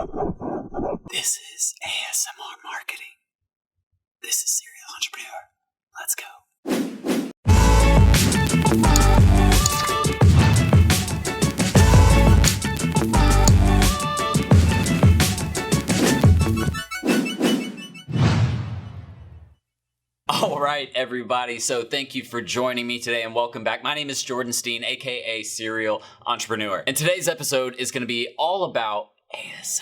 This is ASMR marketing. This is Serial Entrepreneur. Let's go. All right, everybody. So thank you for joining me today and welcome back. My name is Jordan Steen, aka Serial Entrepreneur. And today's episode is going to be all about ASMR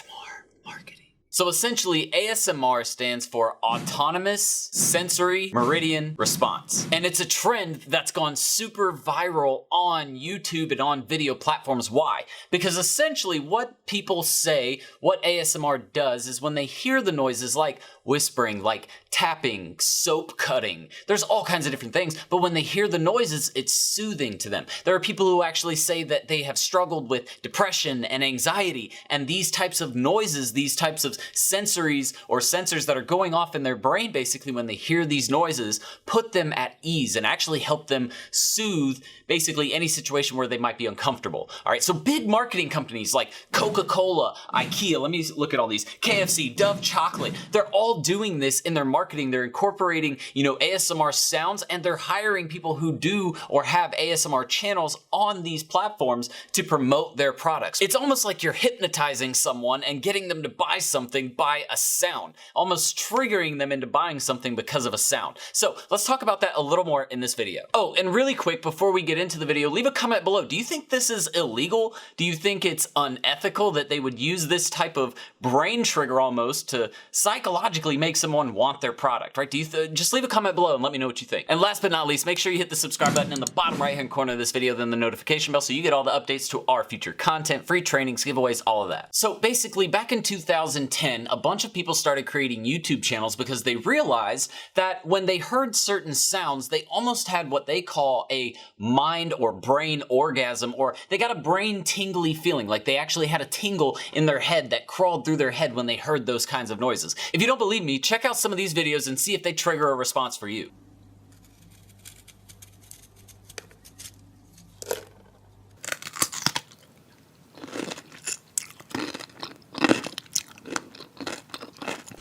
marketing. So essentially, ASMR stands for Autonomous Sensory Meridian Response. And it's a trend that's gone super viral on YouTube and on video platforms. Why? Because essentially what people say, what ASMR does is when they hear the noises like whispering, like tapping, soap cutting, there's all kinds of different things, but when they hear the noises, it's soothing to them. There are people who actually say that they have struggled with depression and anxiety, and these types of noises, these types of sensories or sensors that are going off in their brain basically when they hear these noises, put them at ease and actually help them soothe basically any situation where they might be uncomfortable. All right, so big marketing companies like Coca-Cola, IKEA, let me look at all these, KFC, Dove Chocolate, they're all doing this in their marketing. They're incorporating, ASMR sounds, and they're hiring people who do or have ASMR channels on these platforms to promote their products. It's almost like you're hypnotizing someone and getting them to buy something by a sound, almost triggering them into buying something because of a sound. So let's talk about that a little more in this video. Oh, and really quick, before we get into the video, leave a comment below. Do you think this is illegal? Do you think it's unethical that they would use this type of brain trigger almost to psychologically make someone want their product, right? Just leave a comment below and let me know what you think. And last but not least, make sure you hit the subscribe button in the bottom right-hand corner of this video, then the notification bell so you get all the updates to our future content, free trainings, giveaways, all of that. So basically, back in 2010, a bunch of people started creating YouTube channels because they realized that when they heard certain sounds, they almost had what they call a mind or brain orgasm, or they got a brain tingly feeling, like they actually had a tingle in their head that crawled through their head when they heard those kinds of noises. If you don't believe me, check out some of these videos and see if they trigger a response for you.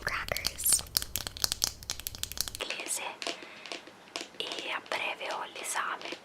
Crackers. Chiese e a breve ho l'esame.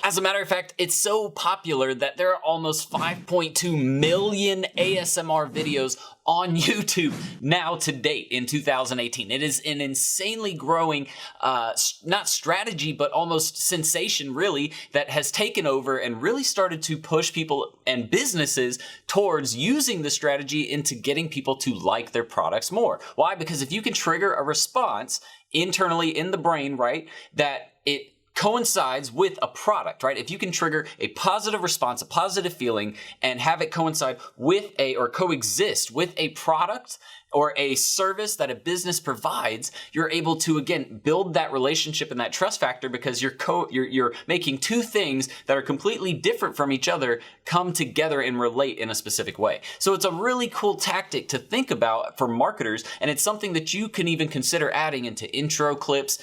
As a matter of fact, it's so popular that there are almost 5.2 million ASMR videos on YouTube now to date in 2018. It is an insanely growing, not strategy, but almost sensation really, that has taken over and really started to push people and businesses towards using the strategy into getting people to like their products more. Why? Because if you can trigger a response internally in the brain, right, that it coincides with a product, right? If you can trigger a positive response, a positive feeling, and have it coincide with or coexist with a product or a service that a business provides, you're able to, again, build that relationship and that trust factor because you're making two things that are completely different from each other come together and relate in a specific way. So it's a really cool tactic to think about for marketers, and it's something that you can even consider adding into intro clips,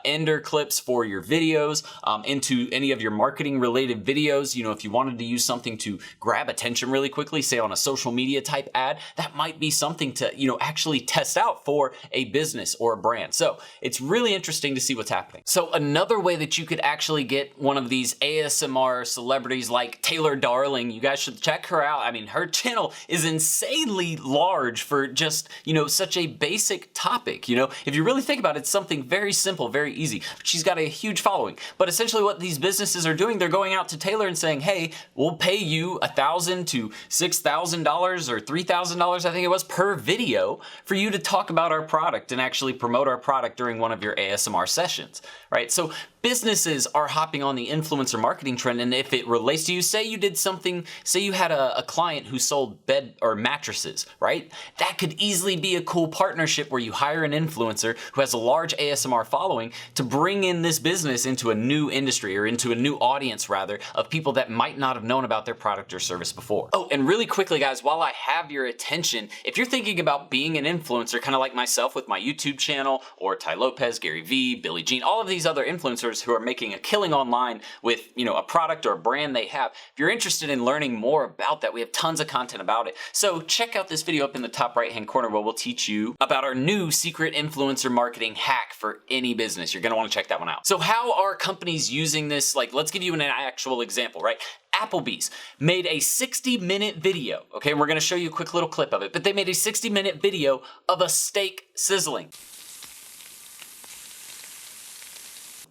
ender clips for your videos, into any of your marketing related videos. If you wanted to use something to grab attention really quickly, say on a social media type ad, that might be something to, actually test out for a business or a brand. So it's really interesting to see what's happening. So another way that you could actually get one of these ASMR celebrities like Taylor Darling, you guys should check her out. I mean, her channel is insanely large for just, such a basic topic. If you really think about it, it's something very simple, very easy. She's got a huge following. But essentially what these businesses are doing, they're going out to Taylor and saying, hey, we'll pay you $1,000 to $6,000 or $3,000, I think it was, per video for you to talk about our product and actually promote our product during one of your ASMR sessions, right? So businesses are hopping on the influencer marketing trend, and if it relates to you, say you did something, say you had a client who sold bed or mattresses, right? That could easily be a cool partnership where you hire an influencer who has a large ASMR following to bring in this business into a new industry, or into a new audience rather, of people that might not have known about their product or service before. Oh, and really quickly guys, while I have your attention, if you're thinking about being an influencer, kind of like myself with my YouTube channel, or Ty Lopez, Gary Vee, Billie Jean, all of these other influencers influencers who are making a killing online with, a product or a brand they have. If you're interested in learning more about that, we have tons of content about it. So check out this video up in the top right-hand corner where we'll teach you about our new secret influencer marketing hack for any business. You're gonna wanna check that one out. So how are companies using this? Like, let's give you an actual example, right? Applebee's made a 60-minute video, okay? We're gonna show you a quick little clip of it, but they made a 60-minute video of a steak sizzling.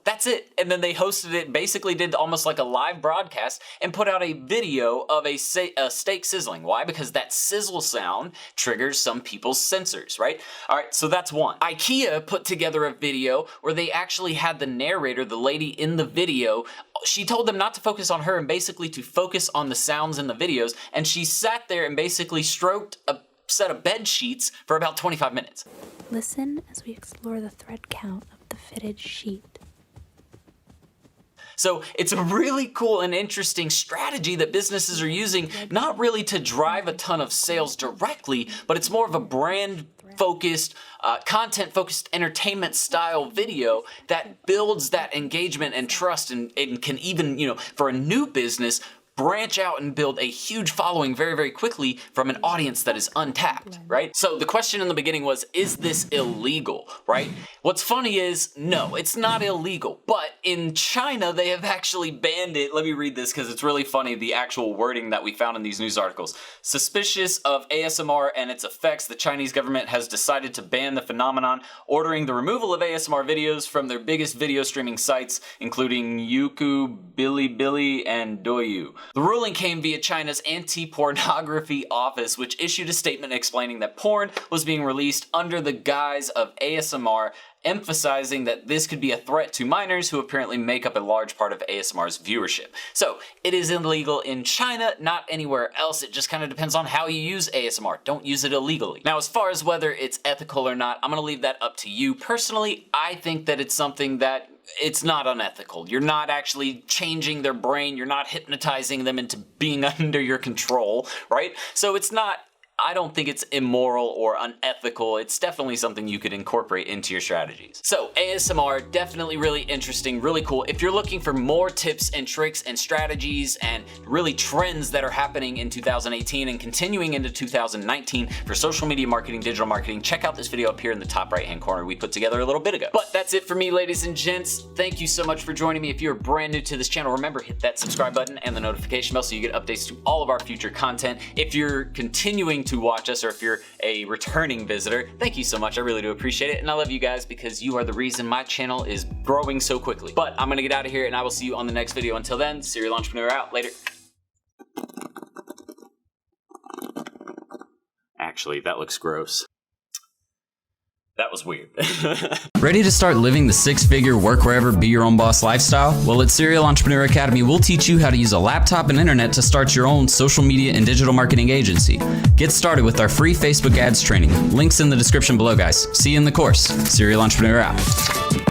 That's it. And then they hosted it, basically did almost like a live broadcast and put out a video of a steak sizzling. Why? Because that sizzle sound triggers some people's sensors, right? All right, so that's one. IKEA put together a video where they actually had the narrator, the lady in the video, she told them not to focus on her and basically to focus on the sounds in the videos. And she sat there and basically stroked a set of bed sheets for about 25 minutes. Listen as we explore the thread count of the fitted sheet. So it's a really cool and interesting strategy that businesses are using, not really to drive a ton of sales directly, but it's more of a brand-focused, content-focused entertainment style video that builds that engagement and trust and can even, for a new business, branch out and build a huge following very, very quickly from an audience that is untapped, right? So the question in the beginning was, is this illegal, right? What's funny is, no, it's not illegal, but in China, they have actually banned it. Let me read this because it's really funny, the actual wording that we found in these news articles. Suspicious of ASMR and its effects, the Chinese government has decided to ban the phenomenon, ordering the removal of ASMR videos from their biggest video streaming sites, including Youku, Bilibili, and Douyu. The ruling came via China's anti-pornography office, which issued a statement explaining that porn was being released under the guise of ASMR, emphasizing that this could be a threat to minors who apparently make up a large part of ASMR's viewership. So it is illegal in China, not anywhere else. It just kind of depends on how you use ASMR. Don't use it illegally. Now, as far as whether it's ethical or not, I'm gonna leave that up to you. Personally, I think that it's something that it's not unethical. You're not actually changing their brain. You're not hypnotizing them into being under your control, right? So it's not, I don't think it's immoral or unethical. It's definitely something you could incorporate into your strategies. So ASMR, definitely really interesting, really cool. If you're looking for more tips and tricks and strategies and really trends that are happening in 2018 and continuing into 2019 for social media marketing, digital marketing, check out this video up here in the top right-hand corner we put together a little bit ago. But that's it for me, ladies and gents. Thank you so much for joining me. If you're brand new to this channel, remember, hit that subscribe button and the notification bell so you get updates to all of our future content. If you're continuing to watch us or if you're a returning visitor, thank you so much. I really do appreciate it. And I love you guys because you are the reason my channel is growing so quickly. But I'm gonna get out of here and I will see you on the next video. Until then, Serial Entrepreneur out. Later. Actually, that looks gross. That was weird. Ready to start living the six-figure work wherever, be your own boss lifestyle? Well, at Serial Entrepreneur Academy, we'll teach you how to use a laptop and internet to start your own social media and digital marketing agency. Get started with our free Facebook ads training. Links in the description below, guys. See you in the course. Serial Entrepreneur out.